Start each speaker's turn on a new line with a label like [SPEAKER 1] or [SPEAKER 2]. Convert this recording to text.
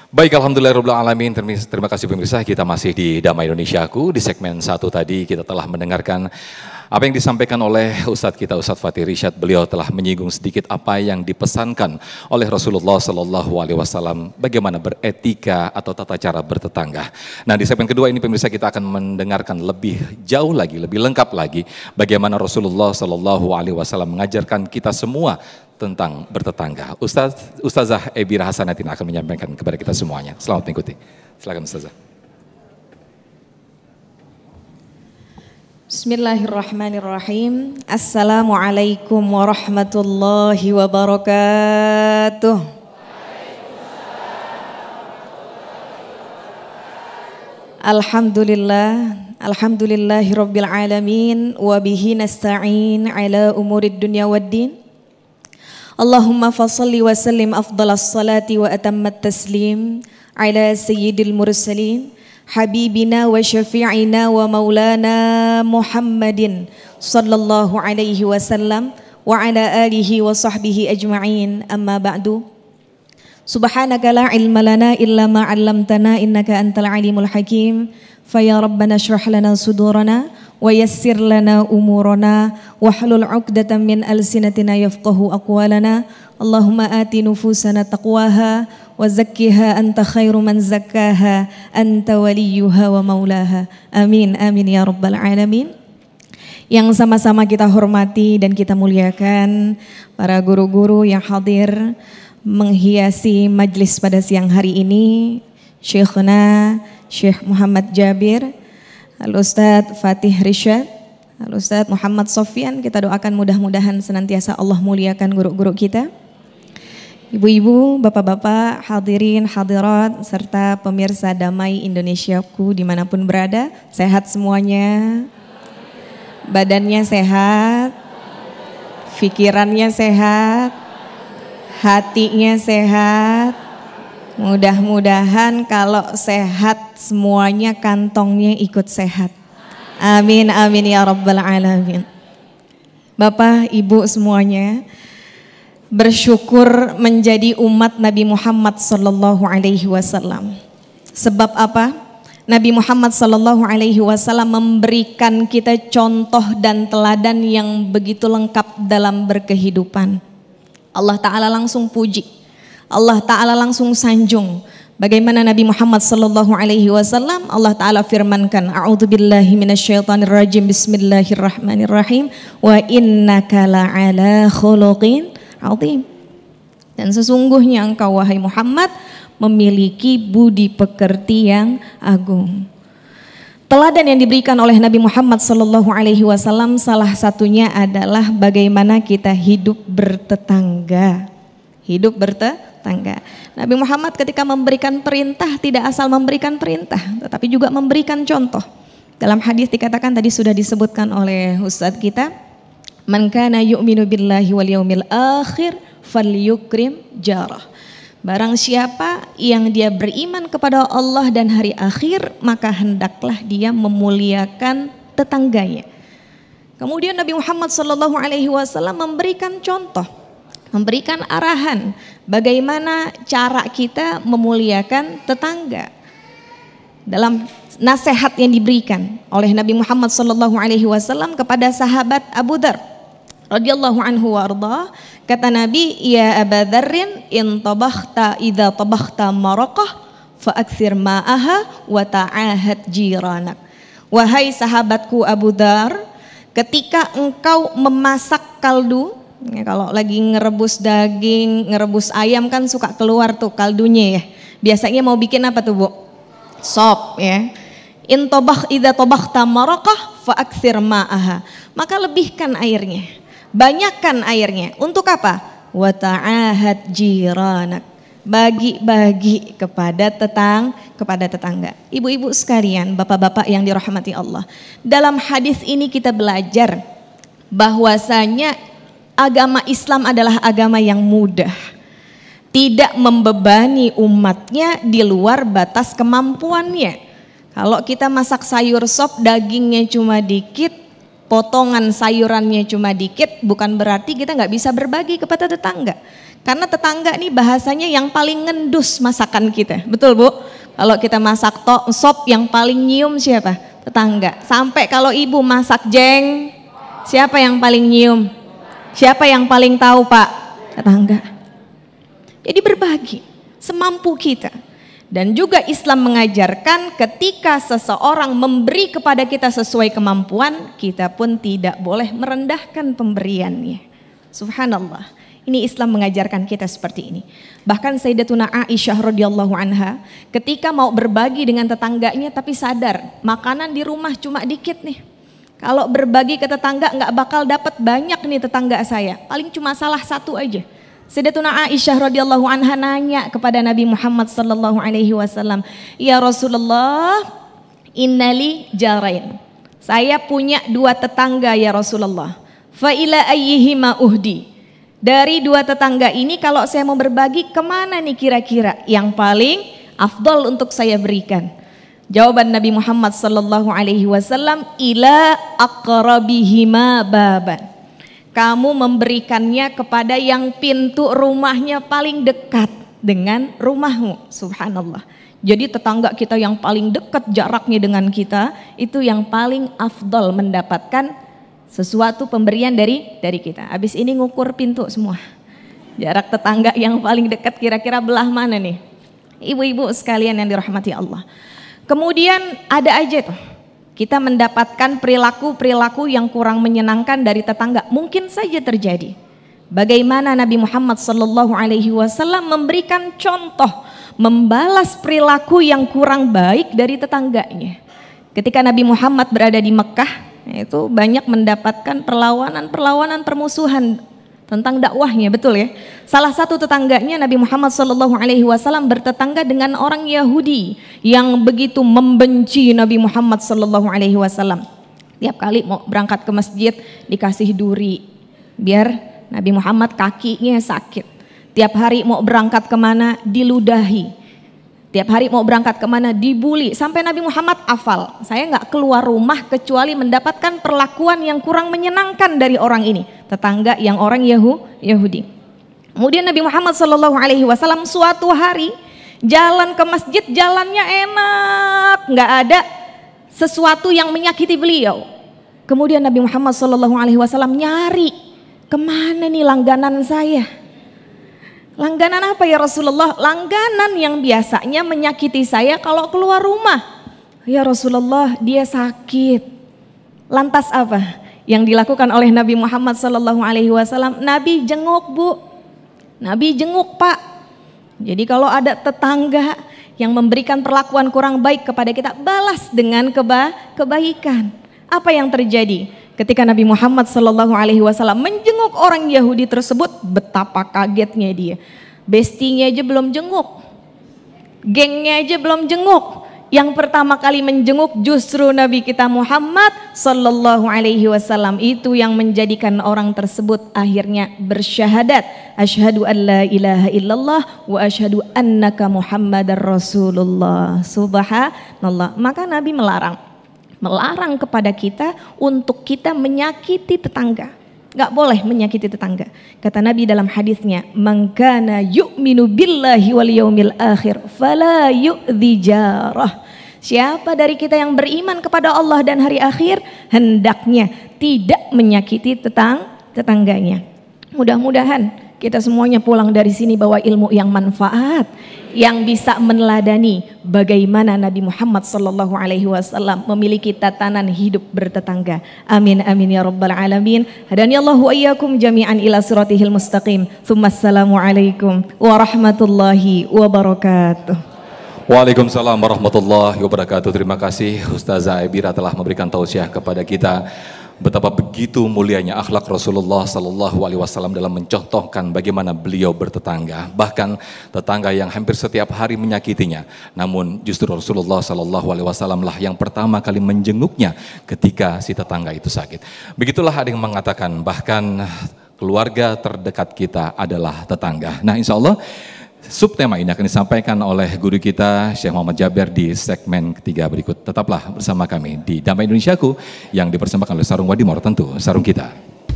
[SPEAKER 1] Baik, alhamdulillahirabbil alamin. Terima kasih pemirsa, kita masih di Damai Indonesiaku. Di segmen 1 tadi kita telah mendengarkan apa yang disampaikan oleh Ustadz kita, Ustadz Fatih Rishad. Beliau telah menyinggung sedikit apa yang dipesankan oleh Rasulullah Sallallahu Alaihi Wasallam, bagaimana beretika atau tata cara bertetangga. Nah, di segmen kedua ini pemirsa kita akan mendengarkan lebih jauh lagi, lebih lengkap lagi bagaimana Rasulullah Sallallahu Alaihi Wasallam mengajarkan kita semua tentang bertetangga. Ustazah Ebira Hasanatin akan menyampaikan kepada kita semuanya. Selamat mengikuti. Silakan Ustazah.
[SPEAKER 2] Bismillahirrahmanirrahim. Assalamualaikum warahmatullahi wabarakatuh. Alhamdulillahirabbil alamin wa bihi nasta'in ala umurid dunya waddin. Allahumma fassalli wa sallim afdalas salati wa atammat taslim ala sayyidil mursalin habibina wa syafi'ina wa maulana Muhammadin sallallahu alaihi wasallam wa ala alihi wa sahbihi ajma'in, amma ba'du. Subhanaka la ilma lana illa ma 'allamtana innaka antal alimul hakim. Fa ya rabbana shrah lana sudurana wa yassir lana umurana wahlul 'uqdatam min alsinatina yafqahu aqwalana. Allahumma ati nufusana taqwaha wa zakkiha anta khairu man zakkaha anta waliyuha wa maulaha. Amin amin ya rabbal alamin. Yang sama-sama kita hormati dan kita muliakan para guru-guru yang hadir menghiasi majlis pada siang hari ini, Syekhuna Syekh Muhammad Jabir, Al-Ustadz Fatih Rishad, Al-Ustadz Muhammad Sofyan. Kita doakan mudah-mudahan senantiasa Allah muliakan guru-guru kita. Ibu-ibu, bapak-bapak, hadirin, hadirat, serta pemirsa Damai Indonesiaku dimanapun berada, sehat semuanya? Badannya sehat? Pikirannya sehat? Hatinya sehat? Mudah-mudahan kalau sehat semuanya kantongnya ikut sehat. Amin amin ya rabbal alamin. Bapak, ibu semuanya, bersyukur menjadi umat Nabi Muhammad sallallahu alaihi wasallam. Sebab apa? Nabi Muhammad sallallahu alaihi wasallam memberikan kita contoh dan teladan yang begitu lengkap dalam berkehidupan. Allah Ta'ala langsung puji, Allah Ta'ala langsung sanjung bagaimana Nabi Muhammad sallallahu alaihi wasallam. Allah Ta'ala firmankan, a'udzubillahi minasyaitonirrajim, bismillahirrahmanirrahim, wa innaka la'ala khuluqin azim. Dan sesungguhnya engkau wahai Muhammad memiliki budi pekerti yang agung. Teladan yang diberikan oleh Nabi Muhammad sallallahu alaihi wasallam salah satunya adalah bagaimana kita hidup bertetangga. Hidup bertetangga. Nabi Muhammad ketika memberikan perintah tidak asal memberikan perintah, tetapi juga memberikan contoh. Dalam hadis dikatakan, tadi sudah disebutkan oleh Ustadz kita, man kana yu'minu billahi wal yaumil akhir falyukrim jarah. Barang siapa yang dia beriman kepada Allah dan hari akhir, maka hendaklah dia memuliakan tetangganya. Kemudian Nabi Muhammad sallallahu alaihi wasallam memberikan contoh, memberikan arahan bagaimana cara kita memuliakan tetangga. Dalam nasihat yang diberikan oleh Nabi Muhammad sallallahu alaihi wasallam kepada sahabat Abu Dzar radhiyallahu anhu wa ardhah, kata Nabi, ya Aba Dzarrin in tabakhta idza tabakhta maraqah fa aktsir ma'aha wa ta'ahad jiranak. Wahai sahabatku Abu Dzar, ketika engkau memasak kaldu, ya, kalau lagi ngerebus daging, ngerebus ayam kan suka keluar tuh kaldunya ya. Biasanya mau bikin apa tuh Bu? Sop ya. In tabakh idza tabakhta maraqah fa aktsir ma'aha. Maka lebihkan airnya, banyakkan airnya. Untuk apa? Wa ta'ahad jiranak. Bagi-bagi kepada tetangga. Ibu-ibu sekalian, bapak-bapak yang dirahmati Allah. Dalam hadis ini kita belajar bahwasanya agama Islam adalah agama yang mudah, tidak membebani umatnya di luar batas kemampuannya. Kalau kita masak sayur sop, dagingnya cuma dikit, potongan sayurannya cuma dikit, bukan berarti kita nggak bisa berbagi kepada tetangga. Karena tetangga nih bahasanya yang paling ngendus masakan kita. Betul Bu? Kalau kita masak sop yang paling nyium siapa? Tetangga. Sampai kalau ibu masak jeng, siapa yang paling nyium? Siapa yang paling tahu Pak? Tetangga. Jadi berbagi semampu kita. Dan juga Islam mengajarkan ketika seseorang memberi kepada kita sesuai kemampuan, kita pun tidak boleh merendahkan pemberiannya. Subhanallah. Ini Islam mengajarkan kita seperti ini. Bahkan Sayyidatuna Aisyah radhiyallahu anha ketika mau berbagi dengan tetangganya tapi sadar makanan di rumah cuma dikit nih. Kalau berbagi ke tetangga nggak bakal dapat banyak nih tetangga saya. Paling cuma salah satu aja. Sayyidatuna Aisyah radhiyallahu anha nanya kepada Nabi Muhammad sallallahu alaihi wasallam, "Ya Rasulullah, innali jarain." Saya punya 2 tetangga ya Rasulullah. Fa ila ayyihima uhdi. Dari 2 tetangga ini kalau saya mau berbagi kemana nih kira-kira yang paling afdol untuk saya berikan? Jawaban Nabi Muhammad sallallahu alaihi wasallam, ila aqrabihima baban. Kamu memberikannya kepada yang pintu rumahnya paling dekat dengan rumahmu. Subhanallah. Jadi tetangga kita yang paling dekat jaraknya dengan kita, itu yang paling afdol mendapatkan sesuatu pemberian dari kita. Habis ini ngukur pintu semua. Jarak tetangga yang paling dekat kira-kira belah mana nih? Ibu-ibu sekalian yang dirahmati Allah. Kemudian ada aja tuh. Kita mendapatkan perilaku-perilaku yang kurang menyenangkan dari tetangga. Mungkin saja terjadi. Bagaimana Nabi Muhammad SAW memberikan contoh, membalas perilaku yang kurang baik dari tetangganya. Ketika Nabi Muhammad berada di Mekah, itu banyak mendapatkan perlawanan permusuhan tentang dakwahnya, betul ya. Salah satu tetangganya Nabi Muhammad SAW bertetangga dengan orang Yahudi yang begitu membenci Nabi Muhammad SAW. Tiap kali mau berangkat ke masjid dikasih duri biar Nabi Muhammad kakinya sakit. Tiap hari mau berangkat kemana diludahi. Tiap hari mau berangkat kemana dibully. Sampai Nabi Muhammad hafal, saya nggak keluar rumah kecuali mendapatkan perlakuan yang kurang menyenangkan dari orang ini. Tetangga yang orang Yahudi. Kemudian Nabi Muhammad SAW suatu hari jalan ke masjid, jalannya enak, nggak ada sesuatu yang menyakiti beliau. Kemudian Nabi Muhammad SAW nyari, kemana nih langganan saya? Langganan apa ya Rasulullah? Langganan yang biasanya menyakiti saya kalau keluar rumah. Ya Rasulullah, dia sakit. Lantas apa yang dilakukan oleh Nabi Muhammad SAW? Nabi jenguk Bu, Nabi jenguk Pak. Jadi kalau ada tetangga yang memberikan perlakuan kurang baik kepada kita, balas dengan kebaikan. Apa yang terjadi? Ketika Nabi Muhammad SAW menjenguk orang Yahudi tersebut, betapa kagetnya dia. Bestinya aja belum jenguk, gengnya aja belum jenguk. Yang pertama kali menjenguk justru Nabi kita Muhammad SAW. Itu yang menjadikan orang tersebut akhirnya bersyahadat, asyhadu an la ilaha illallah wa asyhadu annaka Muhammadar Rasulullah. Subhanallah. Maka Nabi melarang kepada kita untuk kita menyakiti tetangga. Gak boleh menyakiti tetangga. Kata Nabi dalam hadisnya, man kana yu'minu billahi wal yaumil akhir fala yu'dzi jarah. Siapa dari kita yang beriman kepada Allah dan hari akhir, hendaknya tidak menyakiti tetangganya. Mudah-mudahan kita semuanya pulang dari sini bawa ilmu yang manfaat, yang bisa meneladani bagaimana Nabi Muhammad SAW memiliki tatanan hidup bertetangga. Amin amin ya rabbal alamin. Hadaniyallahu wa iyyakum jami'an ila siratihil mustaqim. Assalamualaikum warahmatullahi wabarakatuh.
[SPEAKER 1] Waalaikumsalam warahmatullahi wabarakatuh. Terima kasih Ustazah Ebira telah memberikan tausiah kepada kita. Betapa begitu mulianya akhlak Rasulullah Sallallahu Alaihi Wasallam dalam mencontohkan bagaimana beliau bertetangga, bahkan tetangga yang hampir setiap hari menyakitinya. Namun justru Rasulullah Sallallahu Alaihi Wasallam lah yang pertama kali menjenguknya ketika si tetangga itu sakit. Begitulah ada yang mengatakan bahkan keluarga terdekat kita adalah tetangga. Nah, insya Allah subtema ini akan disampaikan oleh guru kita Syekh Muhammad Jaber di segmen ketiga berikut. Tetaplah bersama kami di Damai Indonesiaku yang dipersembahkan oleh Sarung Wadimor, tentu sarung kita.